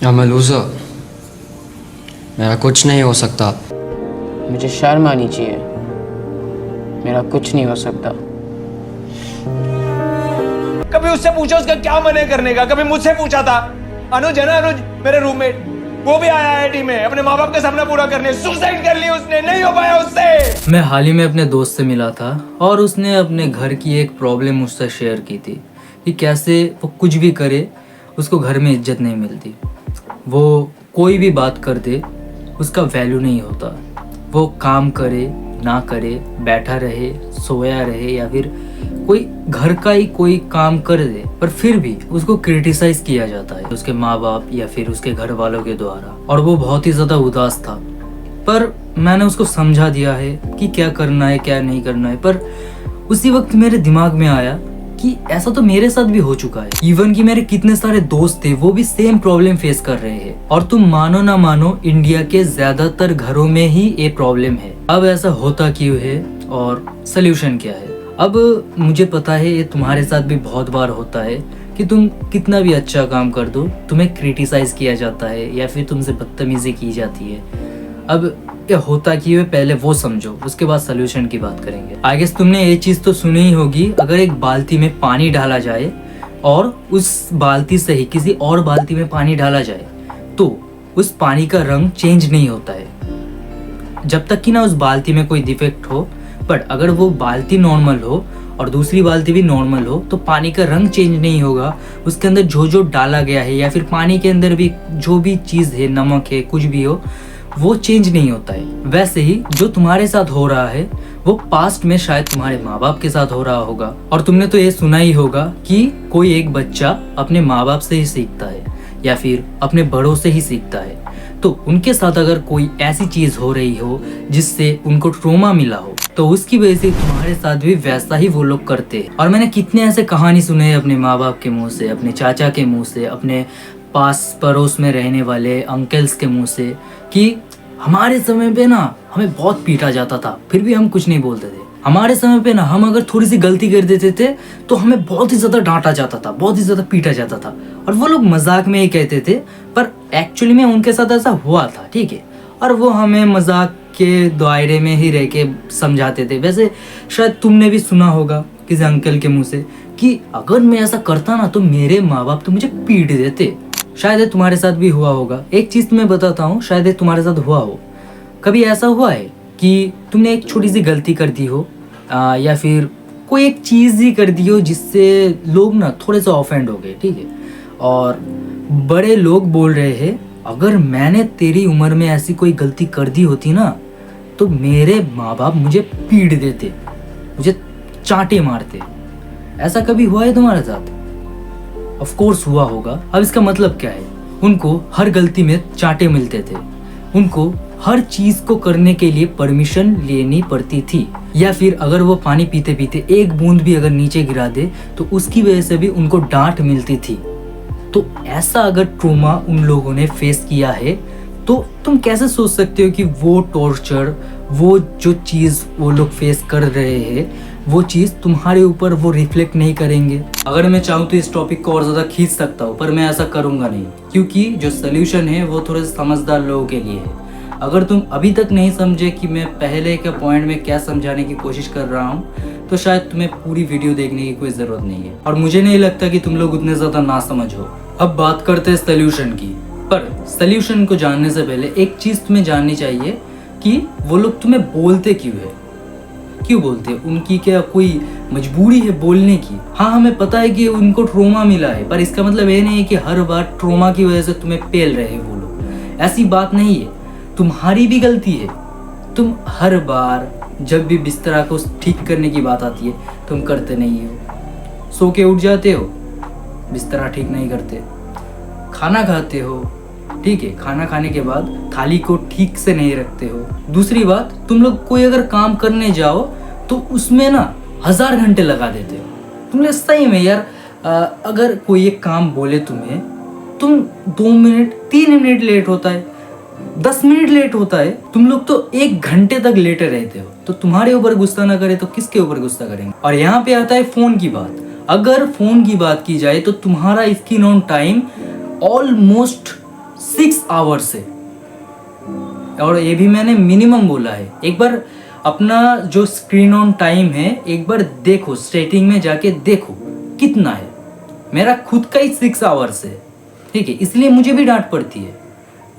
I'm a loser. मेरा कुछ नहीं हो सकता। मुझे शर्म आनी चाहिए, मेरा कुछ नहीं हो सकता। कभी उससे पूछा उसका क्या मन है करने का, कभी मुझसे पूछा था। अनुज है ना, अनुज मेरे रूममेट, वो भी आया आईआईटी में अपने माँ बाप के सपना पूरा करने। सुसाइड कर ली उसने, नहीं हो पाया उससे। मैं हाल ही में अपने दोस्त से मिला था और उसने अपने घर की एक प्रॉब्लम मुझसे शेयर की थी कि कैसे वो कुछ भी करे उसको घर में इज्जत नहीं मिलती। वो कोई भी बात कर दे उसका वैल्यू नहीं होता। वो काम करे ना करे, बैठा रहे, सोया रहे या फिर कोई घर का ही कोई काम कर दे, पर फिर भी उसको क्रिटिसाइज किया जाता है उसके माँ बाप या फिर उसके घर वालों के द्वारा। और वो बहुत ही ज़्यादा उदास था। पर मैंने उसको समझा दिया है कि क्या करना है क्या नहीं करना है। पर उसी वक्त मेरे दिमाग में आया कि ऐसा तो मेरे साथ भी हो चुका है। इवन कि मेरे कितने सारे दोस्त थे वो भी सेम प्रॉब्लम फेस कर रहे हैं। और तुम मानो ना मानो, इंडिया के ज्यादातर घरों में ही ये प्रॉब्लम है। अब ऐसा होता क्यों है और सोल्यूशन क्या है? अब मुझे पता है ये तुम्हारे साथ भी बहुत बार होता है कि तुम कितना भी अच्छा काम कर दो तुम्हें क्रिटिसाइज किया जाता है या फिर तुमसे बदतमीजी की जाती है। अब ये होता क्यों है पहले वो समझो, उसके बाद सोल्यूशन की बात करेंगे। आई गेस तुमने ये चीज़ तो सुनी ही होगी, अगर एक बाल्टी में पानी डाला जाए और उस बाल्टी से ही किसी और बाल्टी में पानी डाला जाए तो उस पानी का रंग चेंज नहीं होता है जब तक कि ना उस बाल्टी में कोई डिफेक्ट हो। बट अगर वो बाल्टी नॉर्मल हो और दूसरी बाल्टी भी नॉर्मल हो तो पानी का रंग चेंज नहीं होगा। उसके अंदर जो जो डाला गया है या फिर पानी के अंदर भी जो भी चीज़ है, नमक है, कुछ भी हो, वो चेंज नहीं होता है। वैसे ही जो तुम्हारे साथ हो रहा है वो पास्ट में शायद तुम्हारे माँ बाप के साथ हो रहा होगा। और तुमने तो ये सुना ही होगा कि कोई एक बच्चा अपने माँ बाप से ही सीखता है या फिर अपने बड़ों से ही सीखता है। तो उनके साथ अगर कोई ऐसी चीज हो रही हो जिससे उनको ट्रॉमा मिला हो तो उसकी वजह से तुम्हारे साथ भी वैसा ही वो लोग करते हैं। और मैंने कितने ऐसे कहानी सुने हैं अपने माँ बाप के मुंह से, अपने चाचा के मुंह से, अपने पास पड़ोस में रहने वाले अंकल्स के मुंह से कि हमारे समय पे ना हमें बहुत पीटा जाता था फिर भी हम कुछ नहीं बोलते थे। हमारे समय पे ना हम अगर थोड़ी सी गलती कर देते थे तो हमें बहुत ही ज्यादा डांटा जाता था, बहुत ही ज्यादा पीटा जाता था। और वो लोग मजाक में ही कहते थे पर एक्चुअली में उनके साथ ऐसा हुआ था, ठीक है। और वो हमें मजाक के दायरे में ही रह के समझाते थे। वैसे शायद तुमने भी सुना होगा किसी अंकल के मुंह से कि अगर मैं ऐसा करता ना तो मेरे माँ बाप तो मुझे पीट देते। शायद तुम्हारे साथ भी हुआ होगा। एक चीज तुम्हें बताता हूँ, शायद तुम्हारे साथ हुआ हो। कभी ऐसा हुआ है कि तुमने एक छोटी सी गलती कर दी हो या फिर कोई एक चीज़ ही कर दी हो जिससे लोग ना थोड़े से ऑफेंड हो गए, ठीक है। और बड़े लोग बोल रहे हैं अगर मैंने तेरी उम्र में ऐसी कोई गलती कर दी होती ना तो मेरे माँ बाप मुझे पीट देते, मुझे चांटे मारते। ऐसा कभी हुआ है तुम्हारे साथ? ऑफ कोर्स हुआ होगा। अब इसका मतलब क्या है? उनको हर गलती में चांटे मिलते थे, उनको हर चीज को करने के लिए परमिशन लेनी पड़ती थी। या फिर अगर वो पानी पीते पीते एक बूंद भी अगर नीचे गिरा दे तो उसकी वजह से भी उनको डांट मिलती थी। तो ऐसा अगर ट्रॉमा उन लोगों ने फेस किया है तो तुम कैसे सोच सकते हो कि वो टॉर्चर, वो जो चीज वो लोग फेस कर रहे हैं वो चीज तुम्हारे ऊपर वो रिफ्लेक्ट नहीं करेंगे? अगर मैं चाहूँ तो इस टॉपिक को और ज्यादा खींच सकता हूँ पर मैं ऐसा करूंगा नहीं, क्योंकि जो सोल्यूशन है वो थोड़े समझदार लोगों के लिए है। अगर तुम अभी तक नहीं समझे कि मैं पहले के पॉइंट में क्या समझाने की कोशिश कर रहा हूँ तो शायद तुम्हें पूरी वीडियो देखने की कोई ज़रूरत नहीं है। और मुझे नहीं लगता कि तुम लोग उतने ज़्यादा ना समझ हो। अब बात करते हैं सोल्यूशन की। पर सोल्यूशन को जानने से पहले एक चीज़ तुम्हें जाननी चाहिए कि वो लोग तुम्हें बोलते क्यों है, क्यों बोलते हैं। उनकी क्या कोई मजबूरी है बोलने की? हाँ, हमें पता है कि उनको ट्रॉमा मिला है पर इसका मतलब ये नहीं है कि हर बार ट्रॉमा की वजह से तुम्हें पेल रहे हैं वो लोग। ऐसी बात नहीं है, तुम्हारी भी गलती है। तुम हर बार जब भी बिस्तरा को ठीक करने की बात आती है तुम करते नहीं हो। सो के उठ जाते हो, बिस्तरा ठीक नहीं करते। खाना खाते हो, ठीक है, खाना खाने के बाद थाली को ठीक से नहीं रखते हो। दूसरी बात, तुम लोग कोई अगर काम करने जाओ तो उसमें ना 1000 घंटे लगा देते हो। तुमने सही में यार अगर कोई एक काम बोले तुम्हें, तुम 2 मिनट 3 मिनट लेट होता है, 10 मिनट लेट होता है, तुम लोग तो 1 घंटे तक लेटे रहते हो। तो तुम्हारे ऊपर गुस्सा ना करे तो किसके ऊपर गुस्सा करेंगे? और यहाँ पे आता है फोन की बात। अगर फोन की बात की जाए तो तुम्हारा screen on time almost 6 hours से, और ये भी मैंने मिनिमम बोला है। एक बार अपना जो स्क्रीन ऑन टाइम है एक बार देखो, सेटिंग में जाके देखो कितना है। मेरा खुद का ही 6 आवर्स है, ठीक है। इसलिए मुझे भी डांट पड़ती है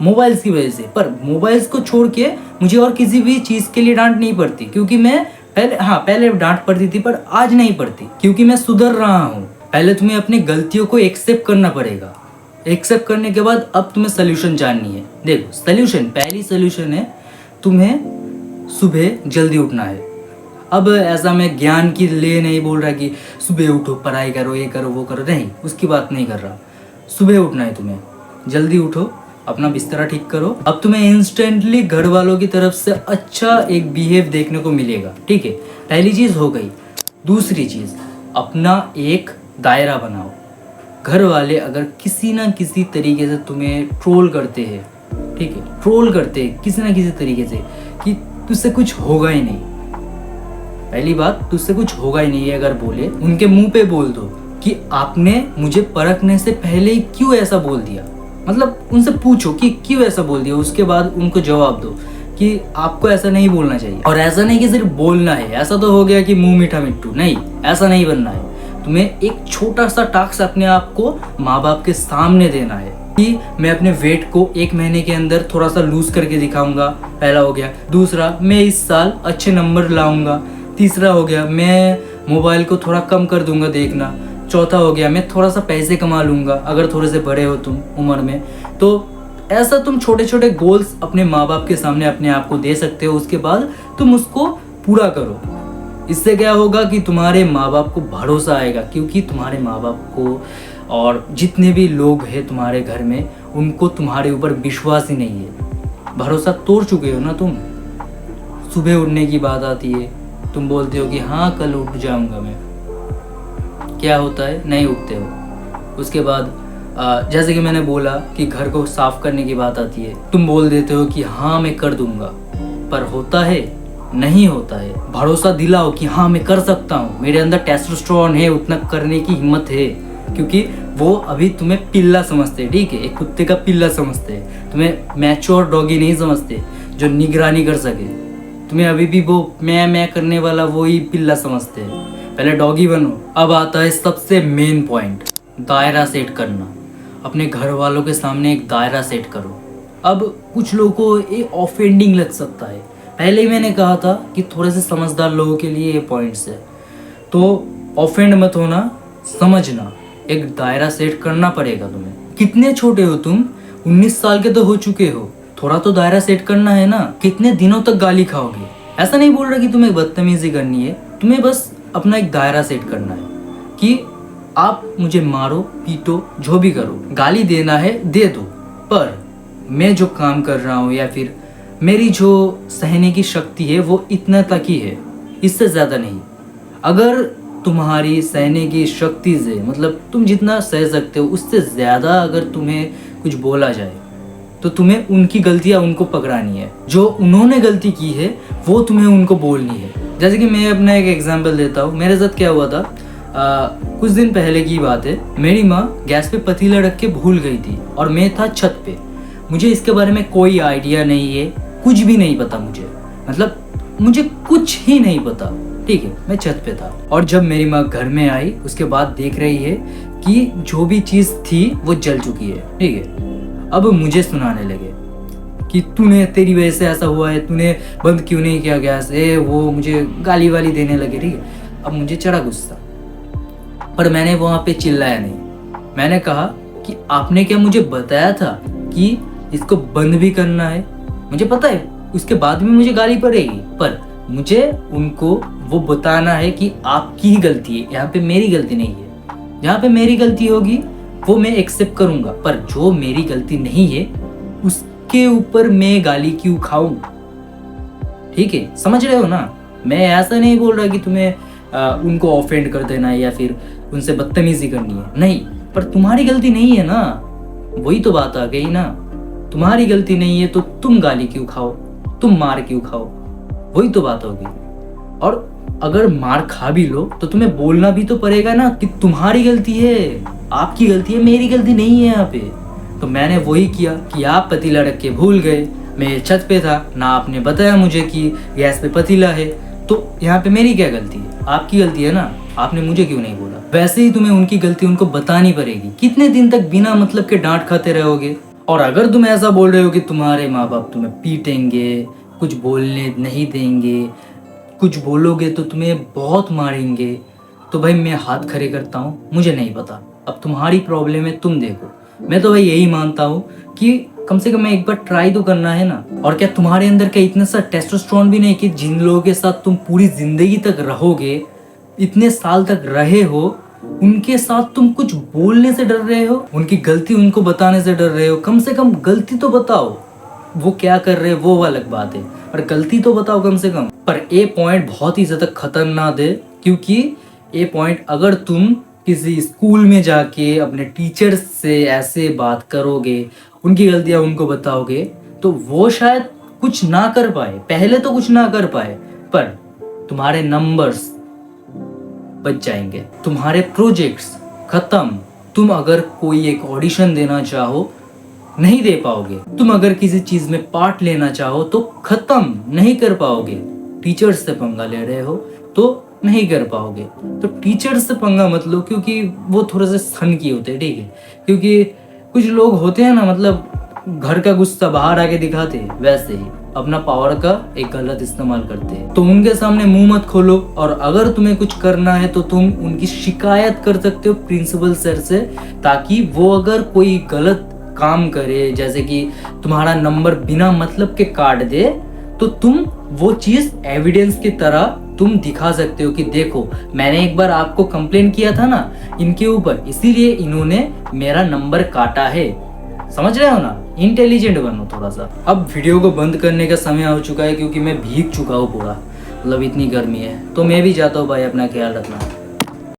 मोबाइल्स की वजह से, पर मोबाइल्स को छोड़ के मुझे और किसी भी चीज़ के लिए डांट नहीं पड़ती, क्योंकि मैं पहले डांट पड़ती थी पर आज नहीं पड़ती, क्योंकि मैं सुधर रहा हूँ। पहले तुम्हें अपनी गलतियों को एक्सेप्ट करना पड़ेगा। एक्सेप्ट करने के बाद अब तुम्हें सोल्यूशन जाननी है। देखो सोल्यूशन, पहली सोल्यूशन है तुम्हें सुबह जल्दी उठना है। अब ऐसा मैं ज्ञान की लिए नहीं बोल रहा कि सुबह उठो, पढ़ाई करो, ये करो, वो करो, नहीं, उसकी बात नहीं कर रहा। सुबह उठना है तुम्हें, जल्दी उठो, अपना बिस्तरा ठीक करो। अब तुम्हें इंस्टेंटली घर वालों की तरफ से अच्छा एक बिहेव देखने को मिलेगा, ठीक है। पहली चीज़ हो गई। दूसरी चीज़, अपना एक दायरा बनाओ। घर वाले अगर किसी ना किसी तरीके से तुम्हें ट्रोल करते हैं, ठीक है, ट्रोल करते हैं किसी ना किसी तरीके से कि तुझसे कुछ होगा ही नहीं, पहली बात तुझसे कुछ होगा ही नहीं अगर बोले, उनके मुंह पे बोल दो कि आपने मुझे परखने से पहले ही क्यों ऐसा बोल दिया। मतलब उनसे पूछो कि क्यों ऐसा बोल दिया, उसके बाद उनको जवाब दो कि आपको ऐसा नहीं बोलना चाहिए। और ऐसा नहीं कि सिर्फ बोलना है, ऐसा तो हो गया कि मुंह मीठा मिट्टू, नहीं, ऐसा नहीं बनना है। तुम्हें एक छोटा सा टास्क अपने आप को माँ बाप के सामने देना है कि मैं अपने वेट को 1 महीने के अंदर थोड़ा सा लूज करके दिखाऊंगा, पहला हो गया। दूसरा, मैं इस साल अच्छे नंबर लाऊंगा। तीसरा हो गया, मैं मोबाइल को थोड़ा कम कर दूंगा देखना। चौथा हो गया, मैं थोड़ा सा पैसे कमा लूंगा, अगर थोड़े से बड़े हो तुम उम्र में। तो ऐसा तुम छोटे छोटे गोल्स अपने माँ बाप के सामने अपने आप को दे सकते हो। उसके बाद तुम उसको पूरा करो। इससे क्या होगा कि तुम्हारे माँ बाप को भरोसा आएगा, क्योंकि तुम्हारे माँ बाप को और जितने भी लोग हैं तुम्हारे घर में, उनको तुम्हारे ऊपर विश्वास ही नहीं है। भरोसा तोड़ चुके हो ना तुम। सुबह उठने की बात आती है, तुम बोलते हो कि हाँ कल उठ जाऊंगा मैं, क्या होता है, नहीं उठते हो। उसके बाद जैसे कि मैंने बोला कि घर को साफ करने की बात आती है, तुम बोल देते हो कि हाँ मैं कर दूंगा, पर होता है, नहीं होता है। भरोसा दिलाओ कि हाँ मैं कर सकता हूँ, मेरे अंदर टेस्टोस्टेरोन है, उतना करने की हिम्मत है, क्योंकि वो अभी तुम्हें पिल्ला समझते हैं, ठीक है, एक कुत्ते का पिल्ला समझते हैं, तुम्हें मैच्योर डॉगी नहीं समझते जो निगरानी कर सके। तुम्हें अभी भी वो मैं करने वाला वो ही पिल्ला समझते हैं। पहले डॉगी बनो। अब आता है सबसे मेन पॉइंट, दायरा सेट करना। अपने घर वालों के सामने एक दायरा सेट करो। अब कुछ लोगों को ये ऑफेंडिंग लग सकता है, पहले ही मैंने कहा था कि थोड़े से समझदार लोगों के लिए ये पॉइंट्स है, तो ऑफेंड मत होना, समझना। एक दायरा सेट करना पड़ेगा तुम्हें। कितने छोटे हो तुम, 19 साल के तो हो चुके हो, थोड़ा तो दायरा सेट करना है ना। कितने दिनों तक गाली खाओगे? ऐसा नहीं बोल रहा कि तुम्हें बदतमीजी करनी है, तुम्हें बस अपना एक दायरा सेट करना है कि आप मुझे मारो, पीटो, जो भी करो, गाली देना है दे दो, पर मैं जो काम कर रहा हूँ या फिर मेरी जो सहने की शक्ति है वो इतना तक ही है, इससे ज़्यादा नहीं। अगर तुम्हारी सहने की शक्ति से, मतलब तुम जितना सह सकते हो उससे ज़्यादा अगर तुम्हें कुछ बोला जाए, तो तुम्हें उनकी गलतियाँ उनको पकड़ानी है। जो उन्होंने गलती की है वो तुम्हें उनको बोलनी है। जैसे कि मैं अपना एक एग्जांपल देता हूँ। मेरे साथ क्या हुआ था, कुछ दिन पहले की बात है। मेरी माँ गैस पे पतीला रख के भूल गई थी और मैं था छत पे। मुझे इसके बारे में कोई आइडिया नहीं है, कुछ भी नहीं पता मुझे, मतलब मुझे कुछ ही नहीं पता, ठीक है। मैं छत पे था और जब मेरी माँ घर में आई उसके बाद देख रही है कि जो भी चीज़ थी वो जल चुकी है, ठीक है। अब मुझे सुनाने लगे कि तूने, तेरी वजह से ऐसा हुआ है, तूने बंद क्यों नहीं किया गैस, वो मुझे गाली वाली देने लगे, ठीक है। अब मुझे चढ़ा गुस्सा, पर मैंने वहाँ पे चिल्लाया नहीं। मैंने कहा कि आपने क्या मुझे बताया था कि इसको बंद भी करना है? मुझे पता है उसके बाद भी मुझे गाली पड़ेगी, पर मुझे उनको वो बताना है कि आपकी ही गलती है, यहाँ पे मेरी गलती नहीं है। जहाँ पे मेरी गलती होगी वो मैं एक्सेप्ट करूंगा, पर जो मेरी गलती नहीं है उसके ऊपर मैं गाली क्यों खाऊं? ठीक है, समझ रहे हो ना? मैं ऐसा नहीं बोल रहा कि तुम्हें उनको ऑफेंड कर देना है या फिर उनसे बदतमीजी करनी है, नहीं, पर तुम्हारी गलती नहीं है ना। वही तो बात आ गई ना, तुम्हारी गलती नहीं है तो तुम गाली क्यों खाओ, तुम मार क्यों खाओ? वही तो बात होगी। और अगर मार खा भी लो तो तुम्हें बोलना भी तो पड़ेगा ना कि तुम्हारी गलती है, आपकी गलती है, मेरी गलती नहीं है। यहाँ पे तो मैंने वही किया कि आप पतीला रख के भूल गए, मैं छत पे था ना, आपने बताया मुझे कि गैस पे पतीला है, तो यहाँ पे मेरी क्या गलती है? आपकी गलती है ना, आपने मुझे क्यों नहीं बोला? वैसे ही तुम्हें उनकी गलती उनको बतानी पड़ेगी। कितने दिन तक बिना मतलब के डांट खाते रहोगे? और अगर तुम ऐसा बोल रहे हो कि तुम्हारे माँ बाप तुम्हें पीटेंगे, कुछ बोलने नहीं देंगे, कुछ बोलोगे तो तुम्हें बहुत मारेंगे, तो भाई मैं हाथ खड़े करता हूँ, मुझे नहीं पता। अब तुम्हारी प्रॉब्लम है, तुम देखो। मैं तो भाई यही मानता हूँ कि कम से कम एक बार ट्राई तो करना है ना। और क्या तुम्हारे अंदर क्या इतना सा टेस्टोस्टेरोन भी नहीं कि जिन लोगों के साथ तुम पूरी जिंदगी तक रहोगे, इतने साल तक रहे हो, उनके साथ तुम कुछ बोलने से डर रहे हो, उनकी गलती उनको बताने से डर रहे हो? कम से कम गलती तो बताओ, वो क्या कर रहे हैं वो अलग बात है, और गलती तो बताओ कम से कम। पर ये पॉइंट बहुत ही ज्यादा खतरनाक है, क्योंकि ये पॉइंट अगर तुम किसी स्कूल में जाके अपने टीचर से ऐसे बात करोगे, उनकी गलतियां उनको बताओगे, तो वो शायद कुछ ना कर पाए, पहले तो कुछ ना कर पाए, पर तुम्हारे नंबर्स बच जाएंगे, तुम्हारे प्रोजेक्ट्स खत्म। तुम अगर कोई एक ऑडिशन देना चाहो नहीं दे पाओगे, तुम अगर किसी चीज में पार्ट लेना चाहो तो खत्म, नहीं कर पाओगे। टीचर्स से पंगा ले रहे हो तो नहीं कर पाओगे। तो टीचर्स से पंगा मत लो, क्योंकि वो थोड़े से सन की होते हैं, ठीक है? क्योंकि कुछ लोग होते हैं ना, मतलब घर का गुस्सा बाहर आके दिखाते हैं, वैसे ही अपना पावर का एक गलत इस्तेमाल करते हैं। तो उनके सामने मुंह मत खोलो, और अगर तुम्हें कुछ करना है तो तुम उनकी शिकायत कर सकते हो प्रिंसिपल सर से, ताकि वो अगर कोई गलत काम करे, जैसे कि तुम्हारा नंबर बिना मतलब के काट दे, तो तुम वो चीज एविडेंस की तरह तुम दिखा सकते हो कि देखो मैंने एक बार आपको कंप्लेन किया था ना इनके ऊपर, इसीलिए इन्होंने मेरा नंबर काटा है। समझ रहे हो ना? इंटेलिजेंट बनो थोड़ा सा। अब वीडियो को बंद करने का समय हो चुका है, क्योंकि मैं भीग चुका हूँ पूरा, मतलब इतनी गर्मी है। तो मैं भी जाता हूँ भाई, अपना ख्याल रखना।